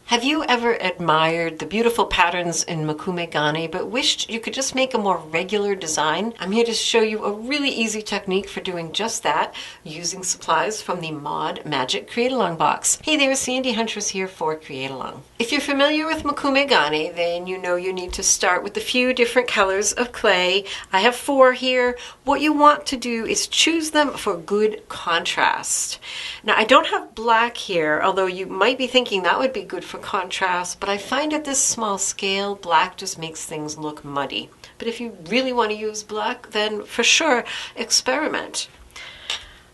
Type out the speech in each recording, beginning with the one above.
Have you ever admired the beautiful patterns in Mokume Gane but wished you could just make a more regular design? I'm here to show you a really easy technique for doing just that using supplies from the Mod Magic CreateAlong Box. Hey there, Sandy Huntress here for CreateAlong. If you're familiar with Mokume Gane, then you know you need to start with a few different colors of clay. I have 4 here. What you want to do is choose them for good contrast. Now I don't have black here, although you might be thinking that would be good for contrast, but I find at this small scale, black just makes things look muddy. But if you really want to use black, then for sure, experiment.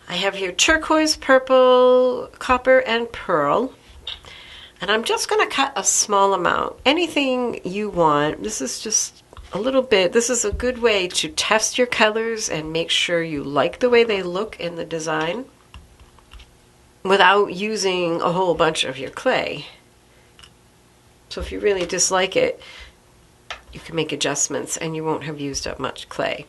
I have here turquoise, purple, copper, and pearl. And I'm just going to cut a small amount. Anything you want. This is just a little bit. This is a good way to test your colors and make sure you like the way they look in the design without using a whole bunch of your clay. So if you really dislike it, you can make adjustments and you won't have used up much clay.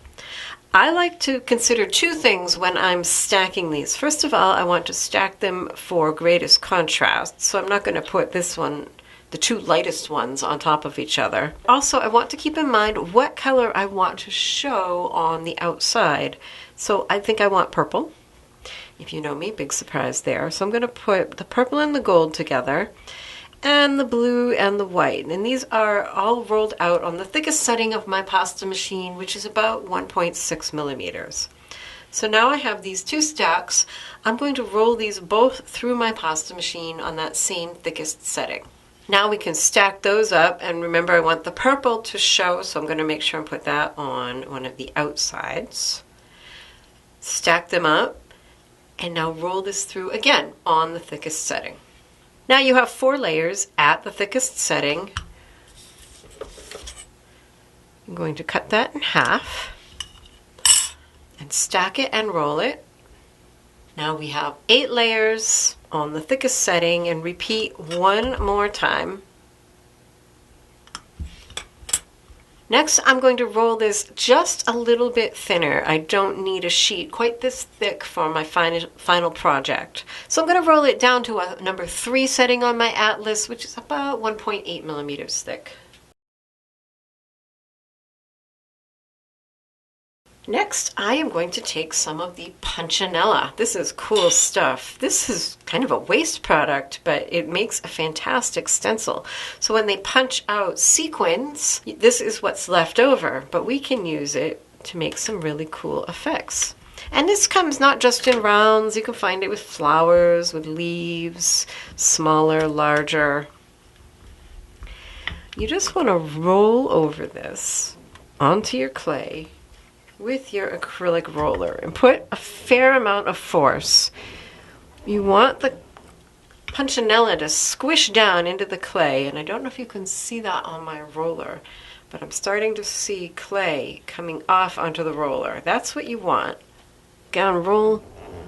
I like to consider 2 things when I'm stacking these. First of all, I want to stack them for greatest contrast. So I'm not going to put this one, the 2 lightest ones, on top of each other. Also, I want to keep in mind what color I want to show on the outside. So I think I want purple. If you know me, big surprise there. So I'm going to put the purple and the gold together, and the blue and the white. And these are all rolled out on the thickest setting of my pasta machine, which is about 1.6 millimeters. So now I have these 2 stacks. I'm going to roll these both through my pasta machine on that same thickest setting. Now we can stack those up, and remember I want the purple to show, so I'm going to make sure and put that on one of the outsides. Stack them up, and now roll this through again on the thickest setting. Now you have 4 layers at the thickest setting. I'm going to cut that in half and stack it and roll it. Now we have 8 layers on the thickest setting, and repeat one more time. Next, I'm going to roll this just a little bit thinner. I don't need a sheet quite this thick for my final project. So I'm going to roll it down to a number 3 setting on my atlas, which is about 1.8 millimeters thick. Next, I am going to take some of the punchinella. This is cool stuff. This is kind of a waste product, but it makes a fantastic stencil. So when they punch out sequins, this is what's left over, but we can use it to make some really cool effects. And this comes not just in rounds. You can find it with flowers, with leaves, smaller, larger. You just want to roll over this onto your clay with your acrylic roller and put a fair amount of force. You want the punchinella to squish down into the clay, and I don't know if you can see that on my roller, but I'm starting to see clay coming off onto the roller. That's what you want. Gonna roll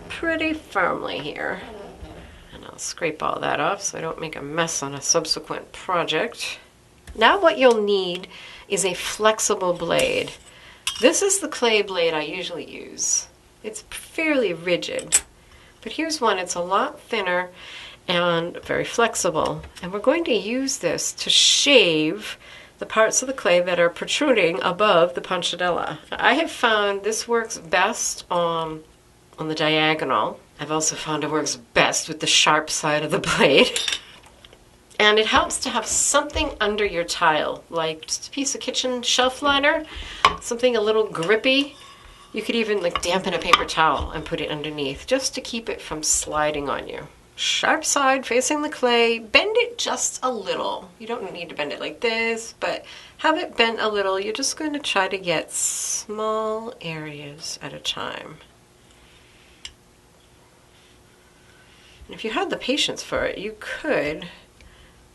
pretty firmly here, and I'll scrape all that off so I don't make a mess on a subsequent project. Now what you'll need is a flexible blade. This is the clay blade I usually use. It's fairly rigid, but here's one. It's a lot thinner and very flexible. And we're going to use this to shave the parts of the clay that are protruding above the punchinella. I have found this works best on the diagonal. I've also found it works best with the sharp side of the blade. And it helps to have something under your tile, like just a piece of kitchen shelf liner, something a little grippy. You could even dampen a paper towel and put it underneath just to keep it from sliding on you. Sharp side facing the clay, bend it just a little. You don't need to bend it like this, but have it bent a little. You're just going to try to get small areas at a time. And if you had the patience for it, you could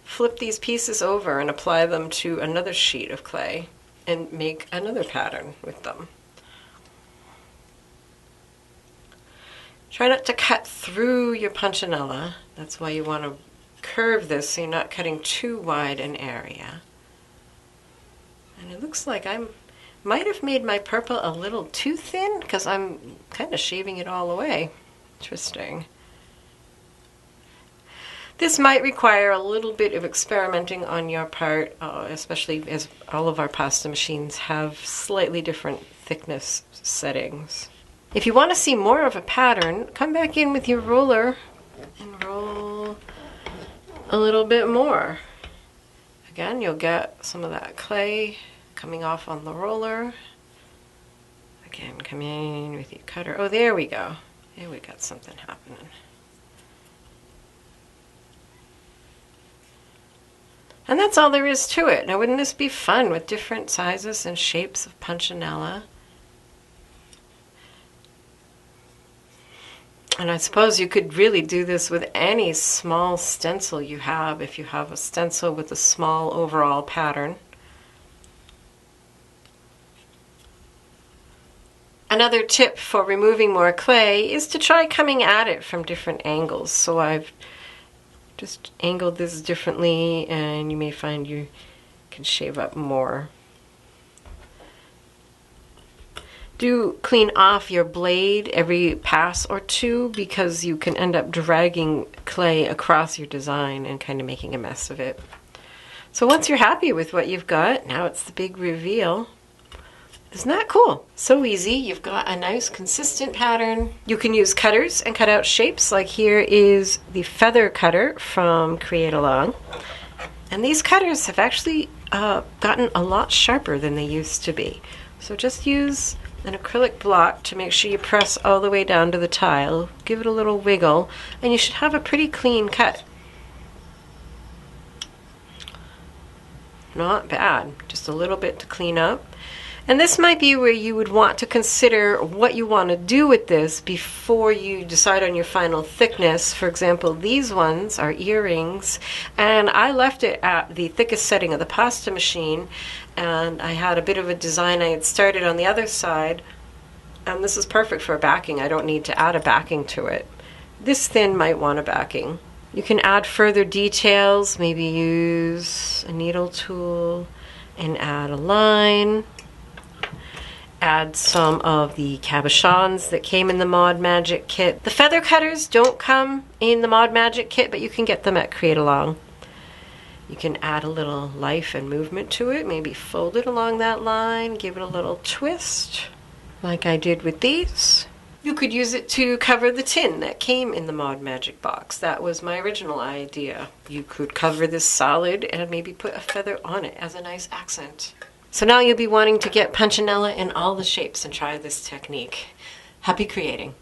flip these pieces over and apply them to another sheet of clay and make another pattern with them. Try not to cut through your punchinella. That's why you want to curve this so you're not cutting too wide an area. And it looks like I might have made my purple a little too thin because I'm kind of shaving it all away. Interesting. This might require a little bit of experimenting on your part, especially as all of our pasta machines have slightly different thickness settings. If you want to see more of a pattern, come back in with your roller and roll a little bit more. Again, you'll get some of that clay coming off on the roller. Again, come in with your cutter. Oh, there we go. There we got something happening. And that's all there is to it. Now, wouldn't this be fun with different sizes and shapes of punchinella? And I suppose you could really do this with any small stencil you have, if you have a stencil with a small overall pattern. Another tip for removing more clay is to try coming at it from different angles. So I've just angled this differently, and you may find you can shave up more. Do clean off your blade every pass or two, because you can end up dragging clay across your design and kind of making a mess of it. So once you're happy with what you've got, now it's the big reveal. Isn't that cool? So easy. You've got a nice consistent pattern. You can use cutters and cut out shapes. Like here is the feather cutter from CreateAlong. And these cutters have actually gotten a lot sharper than they used to be. So just use an acrylic block to make sure you press all the way down to the tile. Give it a little wiggle, and you should have a pretty clean cut. Not bad. Just a little bit to clean up. And this might be where you would want to consider what you want to do with this before you decide on your final thickness. For example, these ones are earrings, and I left it at the thickest setting of the pasta machine, and I had a bit of a design I had started on the other side, and this is perfect for a backing. I don't need to add a backing to it. This thin might want a backing. You can add further details, maybe use a needle tool and add a line. Add some of the cabochons that came in the Mod Magic kit. The feather cutters don't come in the Mod Magic kit, but you can get them at CreateAlong. You can add a little life and movement to it, maybe fold it along that line, give it a little twist, like I did with these. You could use it to cover the tin that came in the Mod Magic box. That was my original idea. You could cover this solid and maybe put a feather on it as a nice accent. So now you'll be wanting to get punchinella in all the shapes and try this technique. Happy creating!